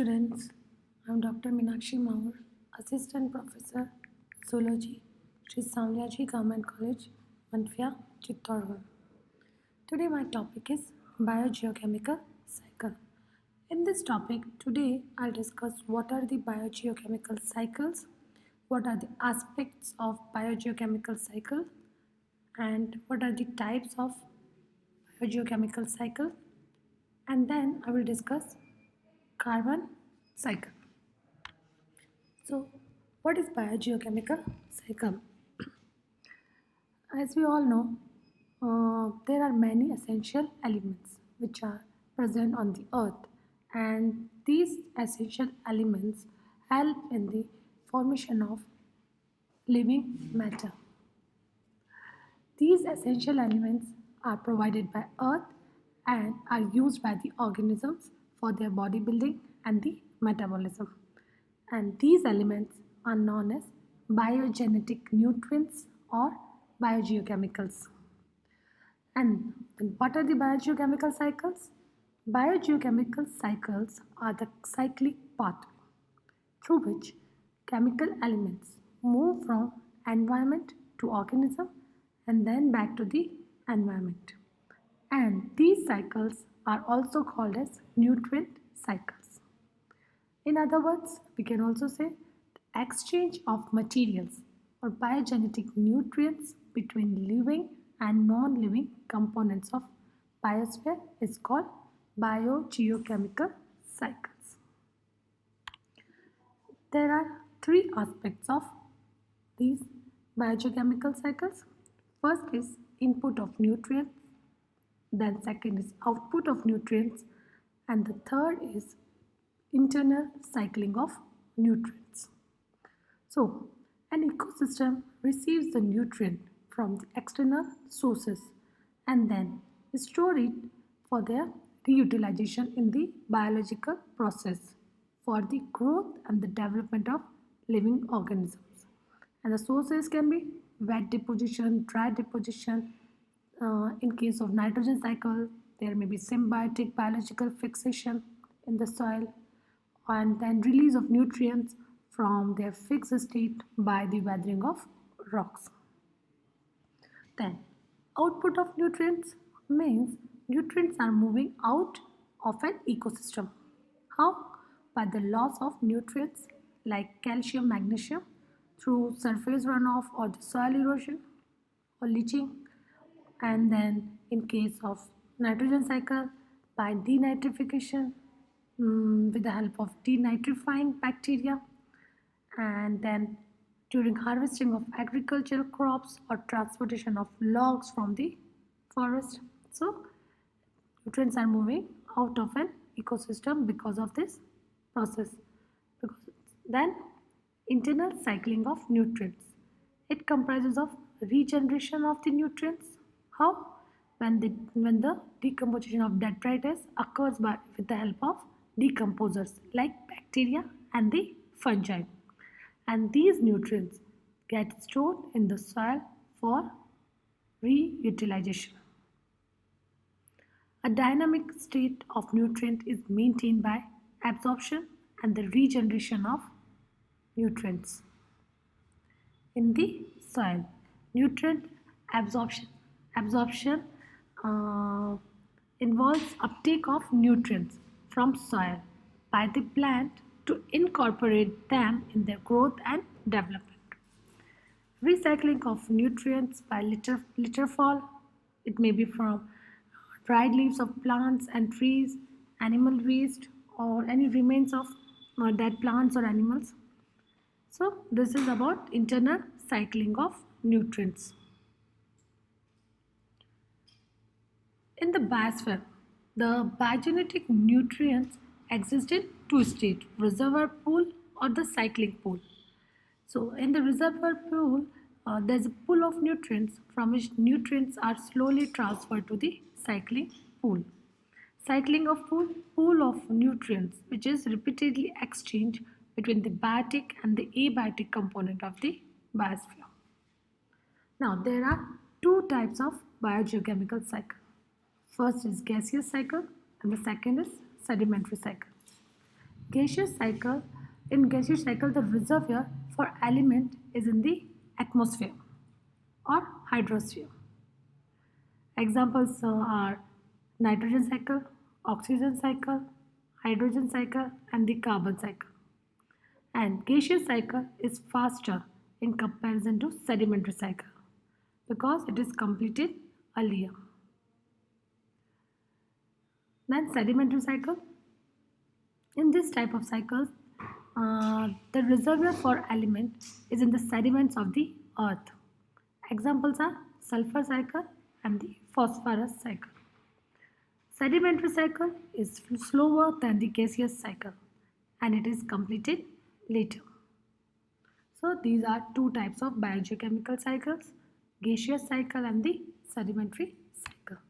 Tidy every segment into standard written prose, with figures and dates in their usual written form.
students, I'm Dr. Meenakshi Maur, Assistant Professor, Zoology, Sri Samyaji Government College, Manfia, Chittorgarh. Today my topic is biogeochemical cycle. In this topic, today I'll discuss what are the biogeochemical cycles, what are the aspects of biogeochemical cycle, and what are the types of biogeochemical cycle, and then I will discuss carbon cycle. So, what is biogeochemical cycle? As we all know, there are many essential elements which are present on the earth, and these essential elements help in the formation of living matter. These essential elements are provided by earth and are used by the organisms for their bodybuilding and the metabolism. And these elements are known as biogenetic nutrients or biogeochemicals. And what are the biogeochemical cycles? Biogeochemical cycles are the cyclic pathway through which chemical elements move from environment to organism and then back to the environment. And these cycles are also called as nutrient cycles. In other words, we can also say the exchange of materials or biogenetic nutrients between living and non-living components of biosphere is called biogeochemical cycles. There are three aspects of these biogeochemical cycles. First is input of nutrients, then second is output of nutrients, and the third is internal cycling of nutrients. So, an ecosystem receives the nutrient from the external sources and then store it for their reutilization in the biological process for the growth and the development of living organisms. And the sources can be wet deposition, dry deposition. In case of nitrogen cycle, there may be symbiotic biological fixation in the soil and then release of nutrients from their fixed state by the weathering of rocks. Then output of nutrients means nutrients are moving out of an ecosystem. How? By the loss of nutrients like calcium, magnesium through surface runoff or the soil erosion or leaching, and then in case of nitrogen cycle by denitrification with the help of denitrifying bacteria, and then during harvesting of agricultural crops or transportation of logs from the forest. So nutrients are moving out of an ecosystem because of this process. Then internal cycling of nutrients. It comprises of regeneration of the nutrients. How? When the decomposition of detritus occurs with the help of decomposers like bacteria and the fungi. And these nutrients get stored in the soil for reutilization. A dynamic state of nutrient is maintained by absorption and the regeneration of nutrients in the soil. Nutrient absorption involves uptake of nutrients from soil by the plant to incorporate them in their growth and development. Recycling of nutrients by litter fall. It may be from dried leaves of plants and trees, animal waste, or any remains of dead plants or animals. So this is about internal cycling of nutrients. In the biosphere, the biogenetic nutrients exist in two states, reservoir pool or the cycling pool. So in the reservoir pool, there's a pool of nutrients from which nutrients are slowly transferred to the cycling pool. Cycling of pool of nutrients which is repeatedly exchanged between the biotic and the abiotic component of the biosphere. Now there are two types of biogeochemical cycle. First is gaseous cycle and the second is sedimentary cycle. Gaseous cycle. In gaseous cycle, the reservoir for element is in the atmosphere or hydrosphere. Examples are nitrogen cycle, oxygen cycle, hydrogen cycle, and the carbon cycle. And gaseous cycle is faster in comparison to sedimentary cycle because it is completed earlier. Then sedimentary cycle. In this type of cycles, the reservoir for element is in the sediments of the earth. Examples are sulfur cycle and the phosphorus cycle. Sedimentary cycle is slower than the gaseous cycle and it is completed later. So these are two types of biogeochemical cycles, gaseous cycle and the sedimentary cycle.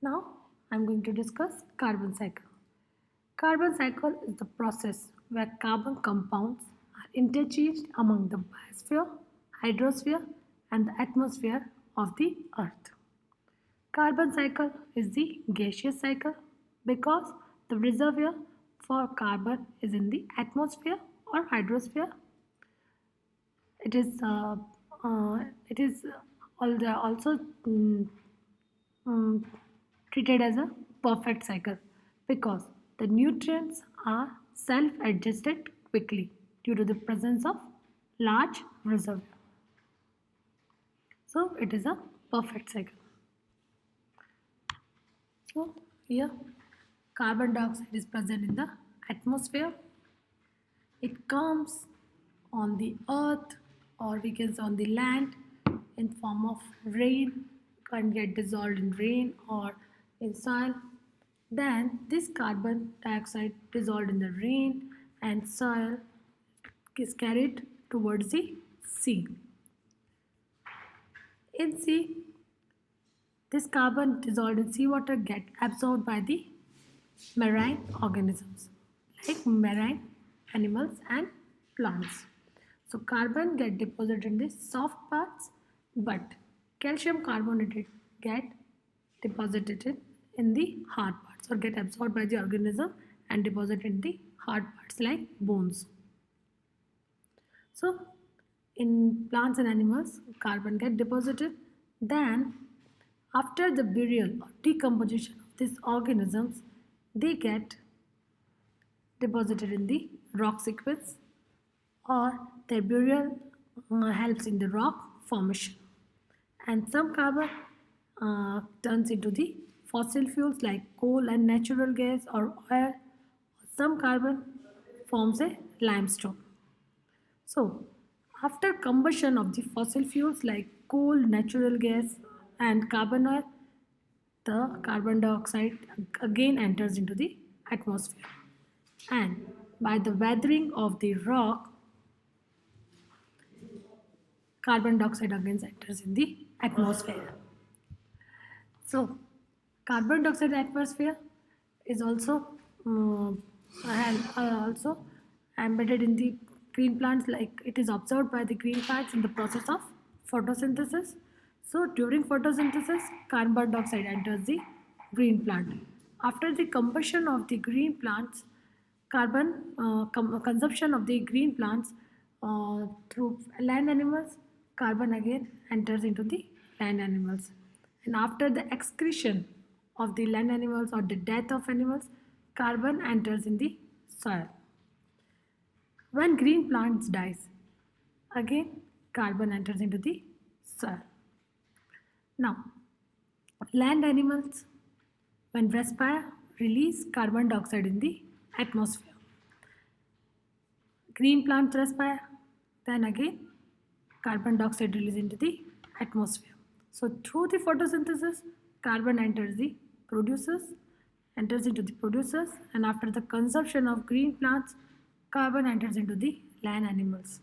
Now I am going to discuss carbon cycle. Carbon cycle is the process where carbon compounds are interchanged among the biosphere, hydrosphere and the atmosphere of the earth. Carbon cycle is the gaseous cycle because the reservoir for carbon is in the atmosphere or hydrosphere. It is also mm, treated as a perfect cycle because the nutrients are self-adjusted quickly due to the presence of large reservoir. So it is a perfect cycle. So here carbon dioxide is present in the atmosphere. It comes on the earth or we can say on the land in form of rain, can get dissolved in rain or in soil. Then this carbon dioxide dissolved in the rain and soil is carried towards the sea. In sea, this carbon dissolved in seawater get absorbed by the marine organisms like marine animals and plants. So carbon get deposited in the soft parts, but calcium carbonate get deposited in the hard parts or get absorbed by the organism and deposited in the hard parts like bones. So in plants and animals, carbon get deposited. Then after the burial or decomposition of these organisms, they get deposited in the rock sequence or their burial helps in the rock formation. And some carbon turns into the fossil fuels like coal and natural gas or oil. Some carbon forms a limestone. So after combustion of the fossil fuels like coal, natural gas and carbon oil, the carbon dioxide again enters into the atmosphere. And by the weathering of the rock, carbon dioxide again enters in the atmosphere. So, carbon dioxide atmosphere is also also embedded in the green plants, like it is observed by the green plants in the process of photosynthesis. So during photosynthesis, carbon dioxide enters the green plant. After the combustion of the green plants, consumption of the green plants through land animals, carbon again enters into the land animals. And after the excretion of the land animals or the death of animals, carbon enters in the soil. When green plants dies, again carbon enters into the soil. Now, land animals when respire release carbon dioxide in the atmosphere. Green plants respire, then again carbon dioxide released into the atmosphere. So through the photosynthesis, carbon enters into the producers, and after the consumption of green plants, carbon enters into the land animals.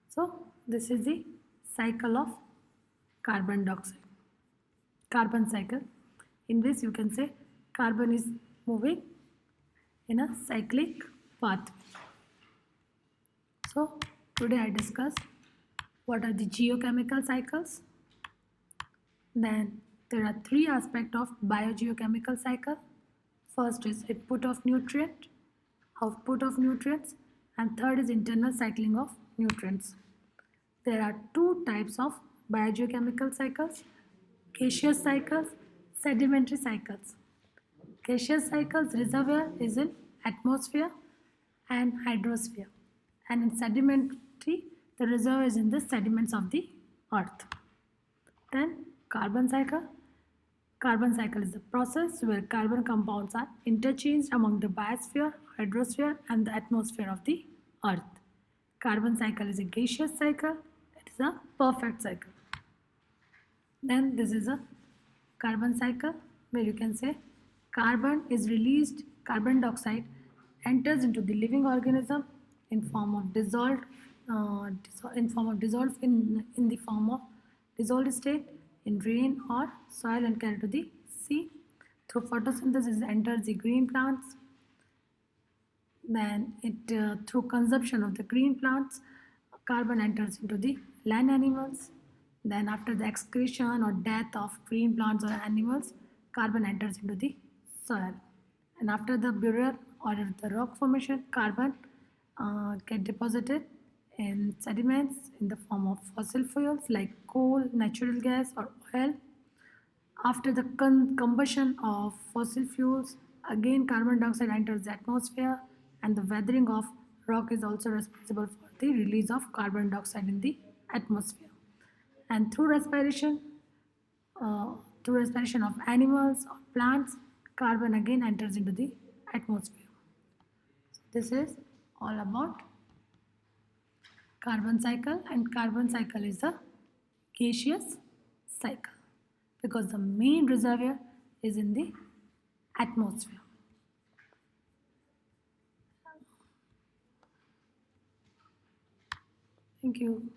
So this is the cycle of carbon dioxide. Carbon cycle, in which you can say carbon is moving in a cyclic path. So today I discussed what are the geochemical cycles. Then there are three aspects of biogeochemical cycle. First is input of nutrient, output of nutrients, and third is internal cycling of nutrients. There are two types of biogeochemical cycles: gaseous cycles, sedimentary cycles. Gaseous cycles reservoir is in atmosphere and hydrosphere, and in sedimentary the reservoir is in the sediments of the earth. Then carbon cycle. Carbon cycle is the process where carbon compounds are interchanged among the biosphere, hydrosphere, and the atmosphere of the earth. Carbon cycle is a gaseous cycle. It is a perfect cycle. Then this is a carbon cycle where you can say carbon is released, carbon dioxide enters into the living organism in form of dissolved in the form of dissolved state in rain or soil and carried to the sea. Through photosynthesis enters the green plants. Then it through consumption of the green plants, carbon enters into the land animals. Then after the excretion or death of green plants or animals, carbon enters into the soil. And after the burial or the rock formation, carbon get deposited in sediments in the form of fossil fuels like coal, natural gas, or oil. After the combustion of fossil fuels, again carbon dioxide enters the atmosphere, and the weathering of rock is also responsible for the release of carbon dioxide in the atmosphere. And uh, through respiration of animals or plants, carbon again enters into the atmosphere. So this is all about carbon cycle, and carbon cycle is a gaseous cycle because the main reservoir is in the atmosphere. Thank you.